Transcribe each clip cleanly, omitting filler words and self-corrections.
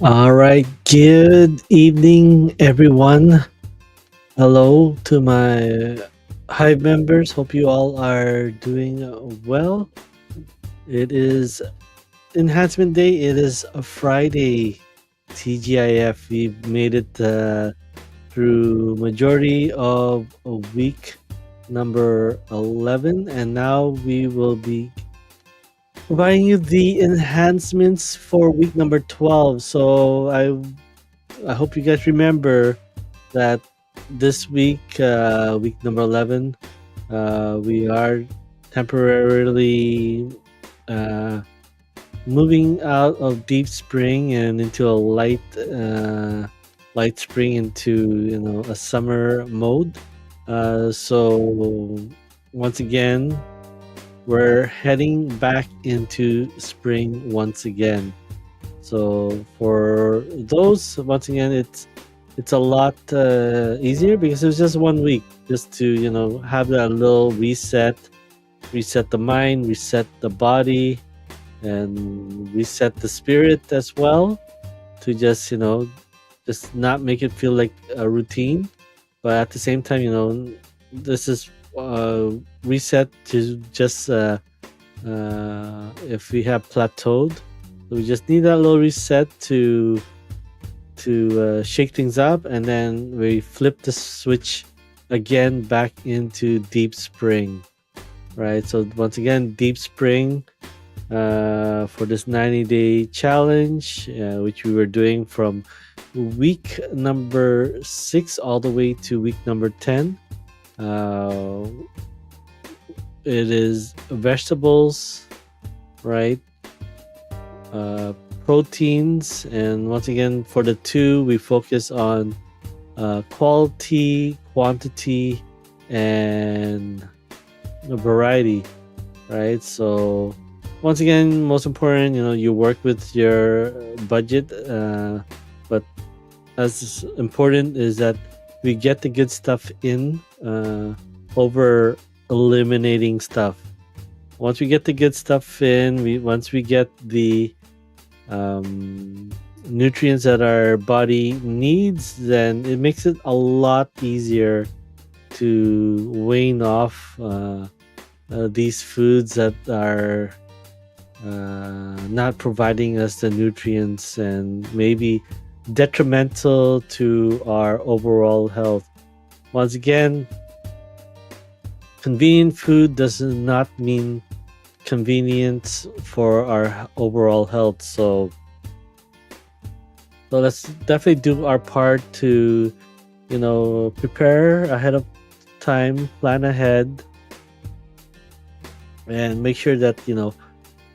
All right, good evening, everyone. Hello to my Hive members. Hope you all are doing well. It is Enhancement Day. It is a Friday. TGIF. We've made it through majority of week number 11, and now we will be providing you the enhancements for week number 12. So I hope you guys remember that this week, week number 11, we are temporarily uh, moving out of deep spring and into a light spring, into a summer mode. So once again, we're heading back into spring once again. So for those, once again, it's a lot easier because it was just 1 week, just to have that little reset the mind, reset the body, and reset the spirit as well. To just not make it feel like a routine, but at the same time, this is reset to just if we have plateaued, we just need that little reset to shake things up, and then we flip the switch again back into deep spring, right? So once again, deep spring for this 90-day challenge, which we were doing from week number 6 all the way to week number 10. uh, it is vegetables, right? uh, Proteins, and once again, for the two, we focus on quality, quantity, and variety, right? So once again, most important, you work with your budget, but as important is that we get the good stuff in, over eliminating stuff. Once we get the good stuff in, once we get the um, nutrients that our body needs, then it makes it a lot easier to wane off these foods that are not providing us the nutrients and maybe detrimental to our overall health. Once again, convenient food does not mean convenience for our overall health. So let's definitely do our part to prepare ahead of time, plan ahead, and make sure that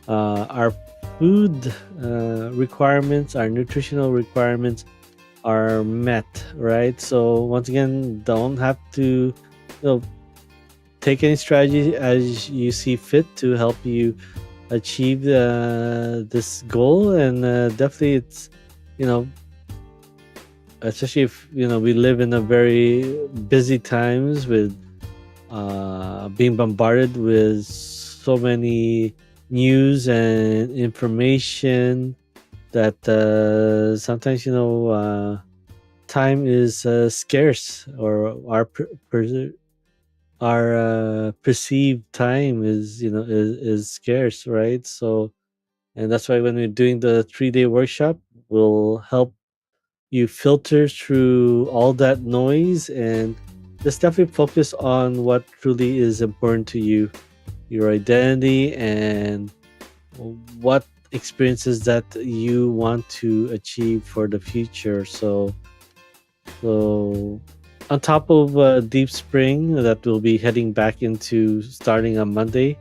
our food requirements, our nutritional requirements are met, right? So once again, don't have to take any strategy as you see fit to help you achieve this goal. And definitely, it's you know especially if we live in a very busy times with being bombarded with so many news and information, that sometimes time is scarce, or our perceived time is scarce, right? So, and that's why when we're doing the 3-day workshop, we'll help you filter through all that noise and just definitely focus on what truly is important to you, your identity, and what experiences that you want to achieve for the future. So on top of Deep Spring that we'll be heading back into starting on Monday,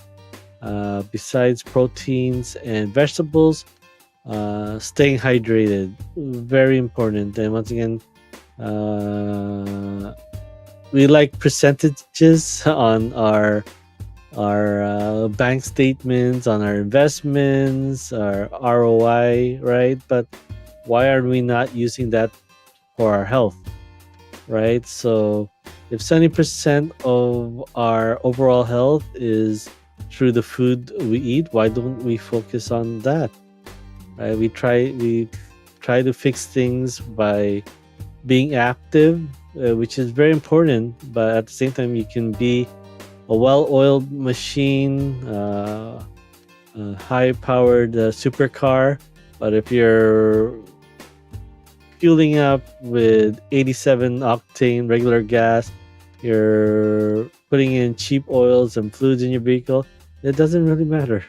besides proteins and vegetables, staying hydrated, very important. And once again, uh, we like percentages on our bank statements, on our investments, our ROI, right? But why are we not using that for our health, right? So if 70% of our overall health is through the food we eat, why don't we focus on that? Right? We try try to fix things by being active, which is very important. But at the same time, you can be a well-oiled machine, a high-powered supercar. But if you're fueling up with 87 octane regular gas, you're putting in cheap oils and fluids in your vehicle, it doesn't really matter.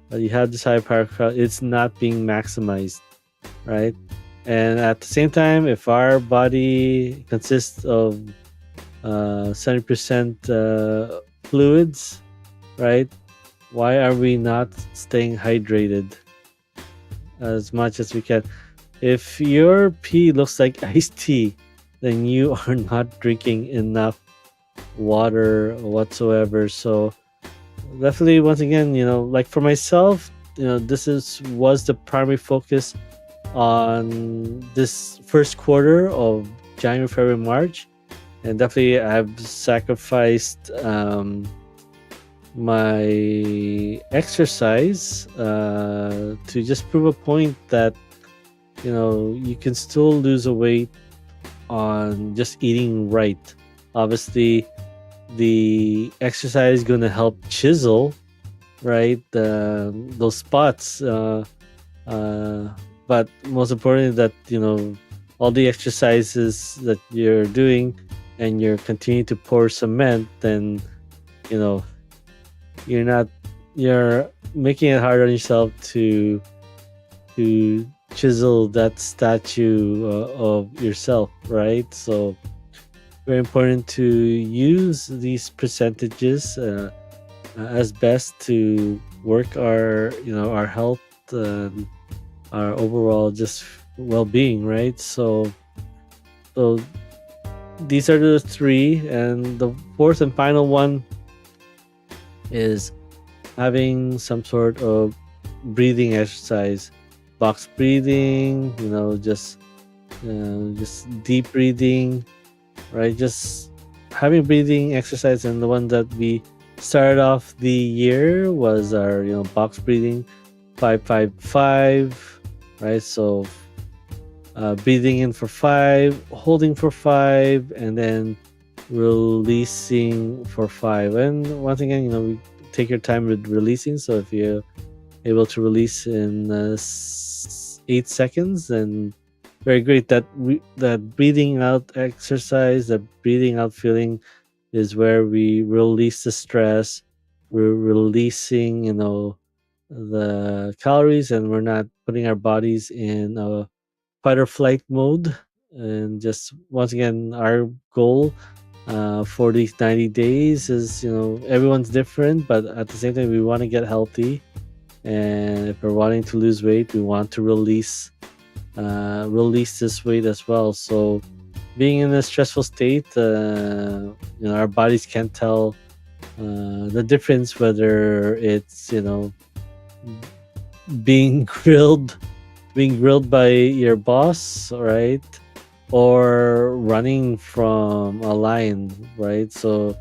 But you have this high power car, it's not being maximized, right? And at the same time, if our body consists of 70% fluids, right? Why are we not staying hydrated as much as we can? If your pee looks like iced tea, then you are not drinking enough water whatsoever. So definitely, once again, like for myself, this was the primary focus on this first quarter of January, February, March, and definitely I've sacrificed my exercise to just prove a point that you can still lose a weight on just eating right. Obviously, the exercise is going to help chisel, right, those spots. But most importantly, that all the exercises that you're doing, and you're continuing to pour cement, then you're making it hard on yourself to chisel that statue of yourself, right? So very important to use these percentages as best to work our health, our overall just well-being, right? So these are the three, and the fourth and final one is having some sort of breathing exercise, box breathing, just deep breathing, right? Just having breathing exercise. And the one that we started off the year was our box breathing, 5-5-5, right? So breathing in for 5, holding for 5, and then releasing for 5. And once again, we take your time with releasing. So if you're able to release in 8 seconds, then very great. That breathing out exercise, that breathing out feeling, is where we release the stress. We're releasing the calories, and we're not putting our bodies in a fight or flight mode. And just once again, our goal for these 90 days is everyone's different, but at the same time, we want to get healthy. And if we're wanting to lose weight, we want to release this weight as well. So being in a stressful state, our bodies can't tell the difference, whether it's being grilled by your boss, right, or running from a lion, right? So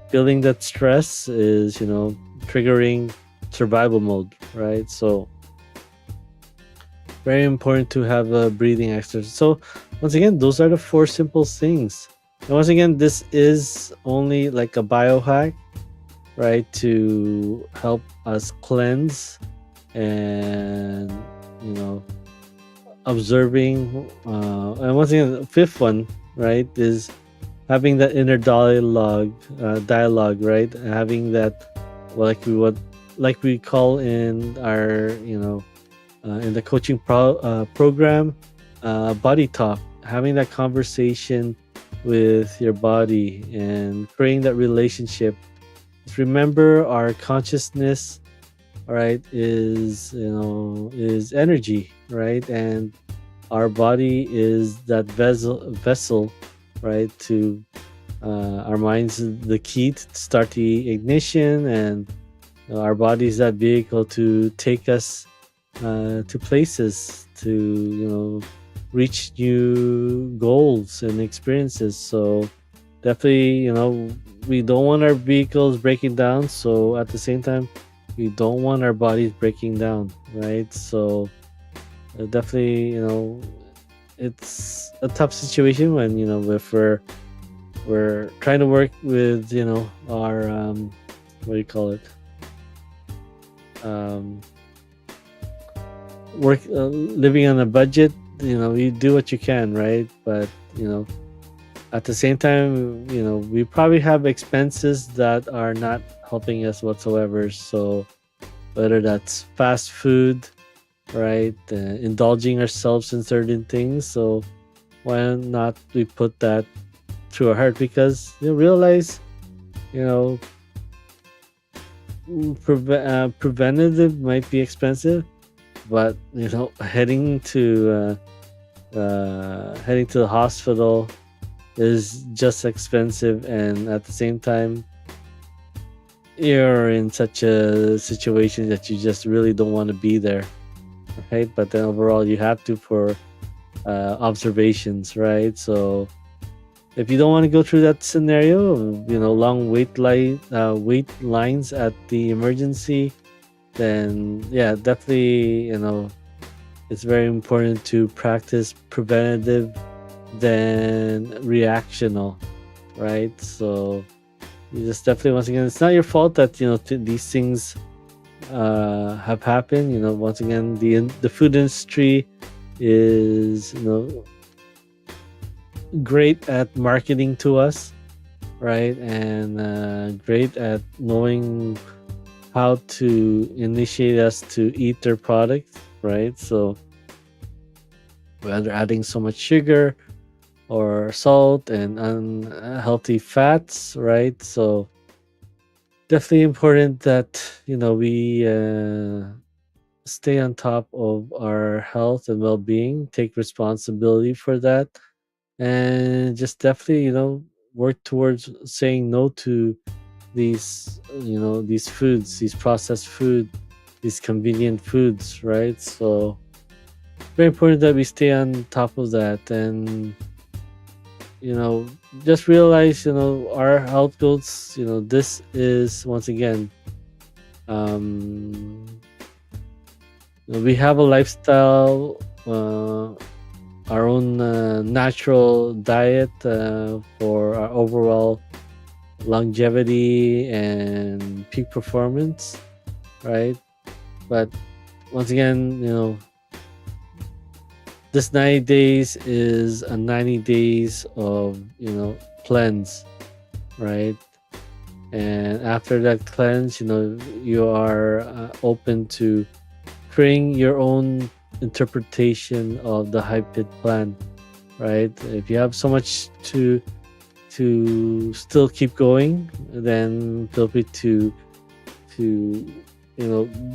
feeling that stress is triggering survival mode, right? So very important to have a breathing exercise. So once again, those are the 4 simple things. And once again, this is only like a biohack, right, to help us cleanse and observing. And once again, the 5th one, right, is having that inner dialogue, right? Having that, like we call in our in the coaching program, body talk. Having that conversation with your body and creating that relationship. Just remember, our consciousness, all right, is energy, right? And our body is that vessel, right, to our mind's the key to start the ignition, and our body is that vehicle to take us to places, to reach new goals and experiences. So definitely, we don't want our vehicles breaking down. So at the same time, we don't want our bodies breaking down, right? So Definitely, it's a tough situation when if we're trying to work with our what do you call it, um work living on a budget. You do what you can, right? But you know at the same time, we probably have expenses that are not helping us whatsoever. So whether that's fast food, right, indulging ourselves in certain things, so why not we put that through our heart? Because you realize, you know preventative might be expensive, but heading to the hospital is just expensive, and at the same time you're in such a situation that you just really don't want to be there, right? But then overall you have to for observations, right? So if you don't want to go through that scenario, long wait lines at the emergency, then yeah, definitely, it's very important to practice preventative than reactional, right? So you just definitely, once again, it's not your fault that these things have happened. Once again, the food industry is great at marketing to us, right? And great at knowing how to initiate us to eat their product, right? So whether adding so much sugar or salt and unhealthy fats, right? So definitely important that we stay on top of our health and well-being, take responsibility for that, and just definitely work towards saying no to these foods, these processed food, these convenient foods, right? So very important that we stay on top of that, and just realize our health goals. This is, once again, um we have a lifestyle, our own natural diet for our overall longevity and peak performance, right? But once again, this 90 days is a 90 days of cleanse, right? And after that cleanse, you are open to creating your own interpretation of the HiveFit plan, right? If you have so much to still keep going, then feel free to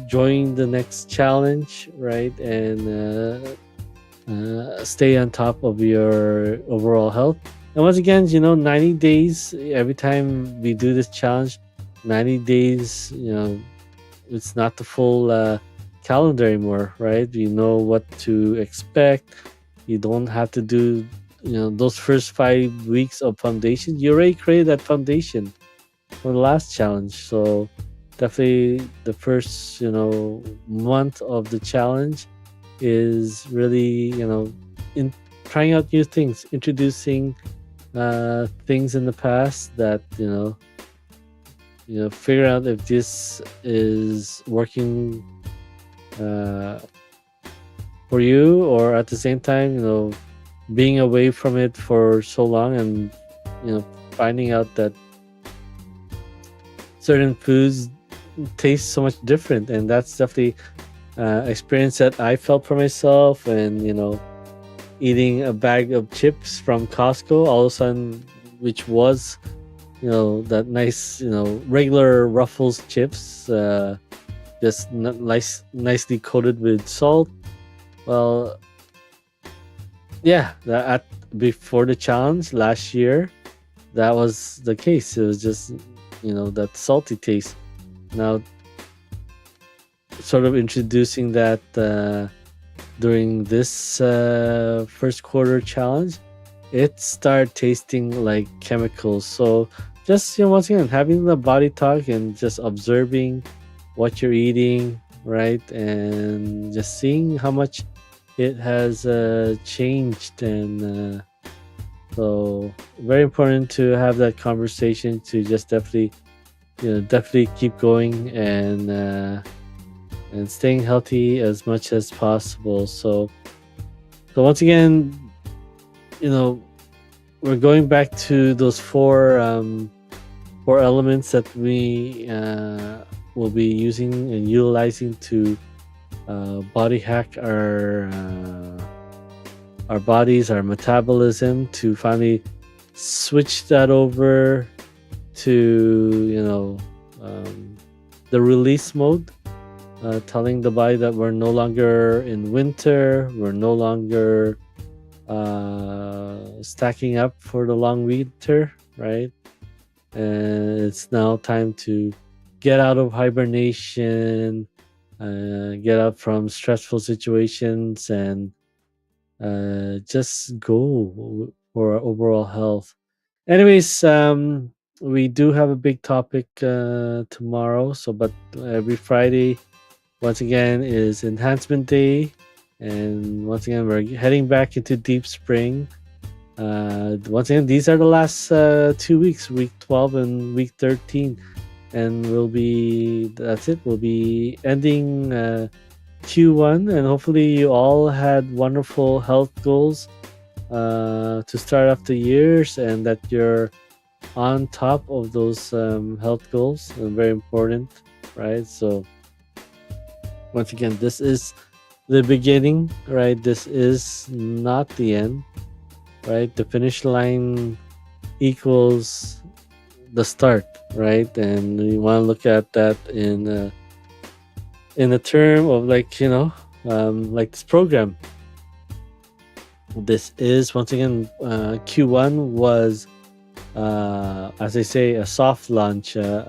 join the next challenge, right? And stay on top of your overall health. And once again, 90 days, every time we do this challenge, 90 days, it's not the full calendar anymore, right? You know what to expect. You don't have to do, those first 5 weeks of foundation. You already created that foundation for the last challenge. So definitely the first, month of the challenge is really in trying out new things, introducing things in the past that figure out if this is working for you, or at the same time being away from it for so long, and finding out that certain foods taste so much different. And that's definitely experience that I felt for myself. And eating a bag of chips from Costco all of a sudden, which was that nice regular Ruffles chips, just nicely coated with salt. Well, yeah, before the challenge last year, that was the case. It was just that salty taste. Now sort of introducing that during this first quarter challenge, it started tasting like chemicals. So just once again, having the body talk and just observing what you're eating, right? And just seeing how much it has changed, and so very important to have that conversation to just definitely, definitely keep going and staying healthy as much as possible. So once again, you know, we're going back to those four elements that we will be using and utilizing to body hack our bodies, our metabolism, to finally switch that over to the release mode, telling the body that we're no longer in winter, we're no longer stacking up for the long winter, right? And it's now time to get out of hibernation, get out from stressful situations, and just go for our overall health. Anyways, we do have a big topic tomorrow. So, but every Friday, once again, is Enhancement Day, and once again, we're heading back into deep spring. Once again, these are the last 2 weeks, week 12 and week 13, and that's it. We'll be ending Q1, and hopefully, you all had wonderful health goals to start off the years, and that you're on top of those health goals, and very important, right? So, once again, this is the beginning, right? This is not the end, right? The finish line equals the start, right? And you want to look at that in a term of, like this program. This is, once again, Q1 was, as I say, a soft launch, a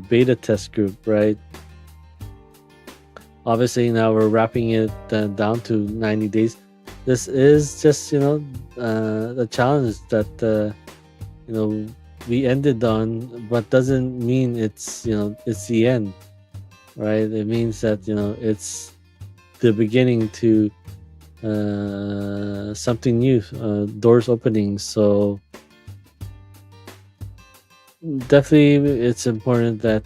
beta test group, right? Obviously, now we're wrapping it down to 90 days. This is just, the challenge that, we ended on, but doesn't mean it's the end, right? It means that it's the beginning to something new, doors opening. So definitely, it's important that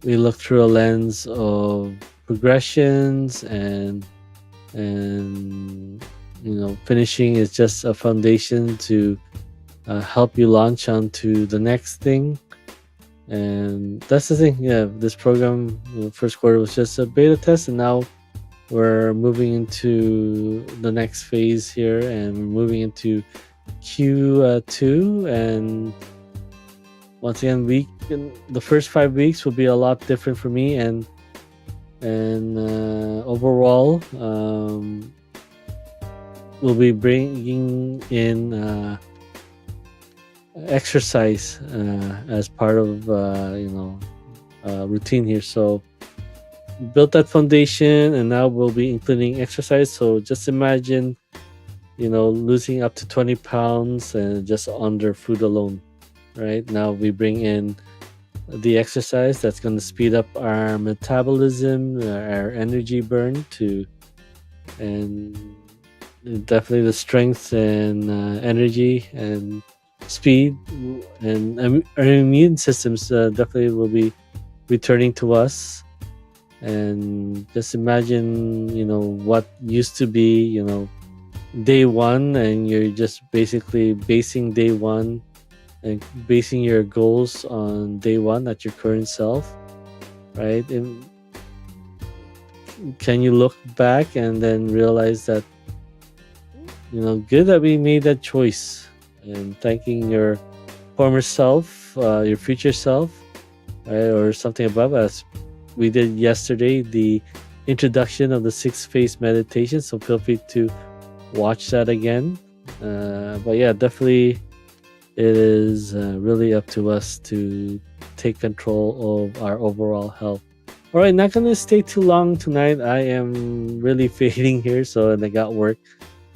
we look through a lens of progressions, and finishing is just a foundation to help you launch onto the next thing. And that's the thing. Yeah, this program, first quarter was just a beta test, and now we're moving into the next phase here, and we're moving into Q2. And once again, the first 5 weeks will be a lot different for me, and overall, we'll be bringing in exercise as part of routine here. So built that foundation, and now we'll be including exercise. So just imagine, losing up to 20 pounds and just under food alone. Right now, we bring in the exercise that's going to speed up our metabolism, our energy burn, and definitely the strength and energy and speed, and our immune systems definitely will be returning to us. And just imagine, what used to be, day one, and you're just basically basing day one and basing your goals on day one at your current self, right? And can you look back and then realize that, good that we made that choice, and thanking your former self, your future self, right? Or something above us. We did yesterday the introduction of the 6-phase meditation, so feel free to watch that again. But yeah, definitely, it is really up to us to take control of our overall health. All right, not gonna stay too long tonight. I am really fading here, and I got work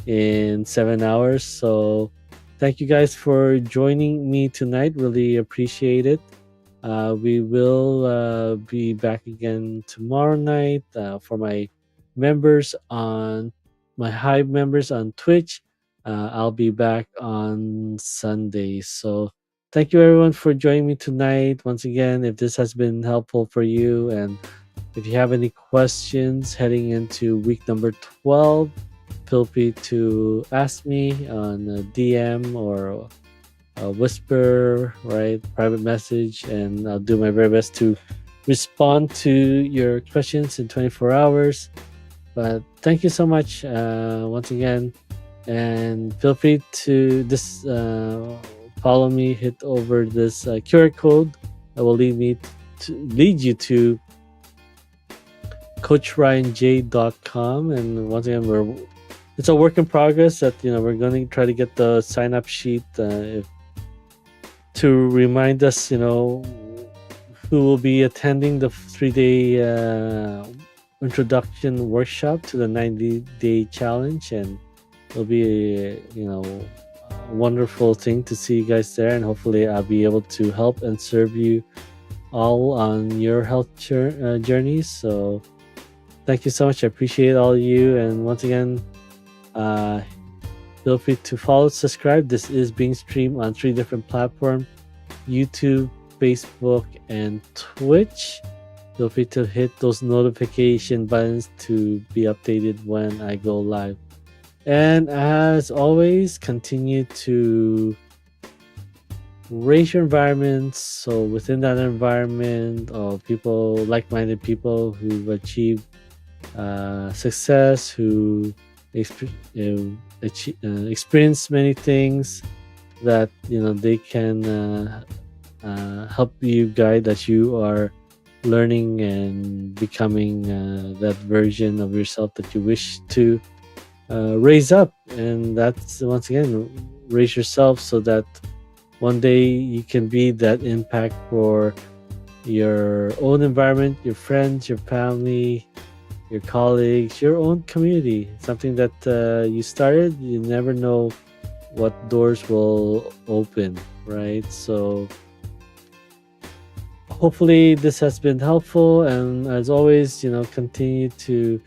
in 7 hours. So thank you guys for joining me tonight. Really appreciate it. We will be back again tomorrow night for my Hive members on Twitch. I'll be back on Sunday. So thank you everyone for joining me tonight. Once again, if this has been helpful for you, and if you have any questions heading into week number 12, feel free to ask me on a DM or a whisper, right? Private message, and I'll do my very best to respond to your questions in 24 hours. But thank you so much once again, and feel free to follow me, hit over this QR code that will lead you to coachryanj.com. And once again, it's a work in progress that we're going to try to get the sign up sheet to remind us, who will be attending the 3-day introduction workshop to the 90-day challenge. And it'll be a wonderful thing to see you guys there, and hopefully I'll be able to help and serve you all on your health journeys. So thank you so much. I appreciate all of you, and once again, feel free to follow, subscribe. This is being streamed on 3 different platforms: YouTube, Facebook, and Twitch. Feel free to hit those notification buttons to be updated when I go live. And as always, continue to raise your environment. So within that environment of people, like-minded people who've achieved success, who experience many things that they can help you guide as you are learning and becoming that version of yourself that you wish to raise up. And that's, once again, raise yourself so that one day you can be that impact for your own environment, your friends, your family, your colleagues, your own community. Something that you started, you never know what doors will open, right? So hopefully this has been helpful, and as always, continue to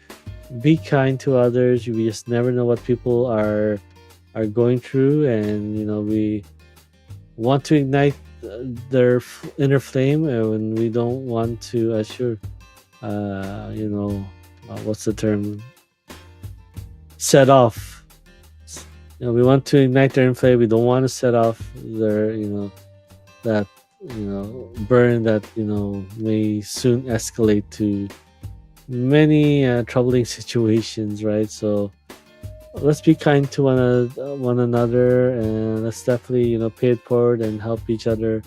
be kind to others. We just never know what people are going through, and we want to ignite their inner flame, and we don't want to what's the term, set off. We want to ignite their flame. We don't want to set off their that burn that may soon escalate to many troubling situations, right? So let's be kind to one another, and let's definitely pay it forward and help each other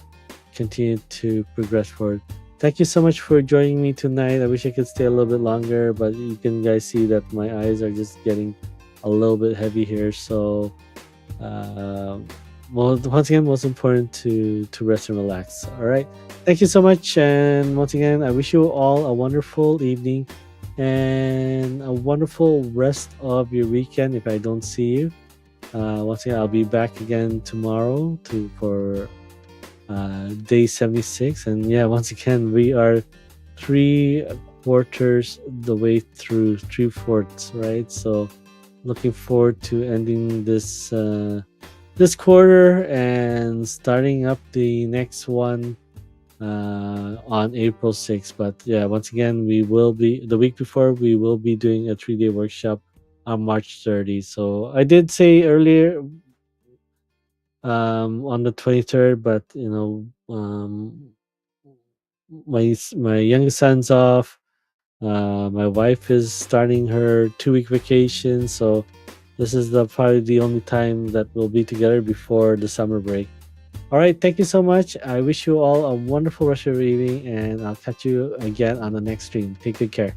continue to progress forward. Thank you so much for joining me tonight. I wish I could stay a little bit longer, but you can guys see that my eyes are just getting a little bit heavy here. So once again, most important to rest and relax. All right, thank you so much, and once again, I wish you all a wonderful evening and a wonderful rest of your weekend. If I don't see you, once again, I'll be back again tomorrow for day 76. And yeah, once again, we are 3/4 the way through 3/4, right? So looking forward to ending this quarter and starting up the next one on April 6th. But yeah, once again, we will be, the week before, we will be doing a 3-day workshop on March 30th. So I did say earlier on the 23rd, but my youngest son's off. My wife is starting her 2-week vacation, so this is probably the only time that we'll be together before the summer break. All right, thank you so much. I wish you all a wonderful rest of your evening, and I'll catch you again on the next stream. Take good care.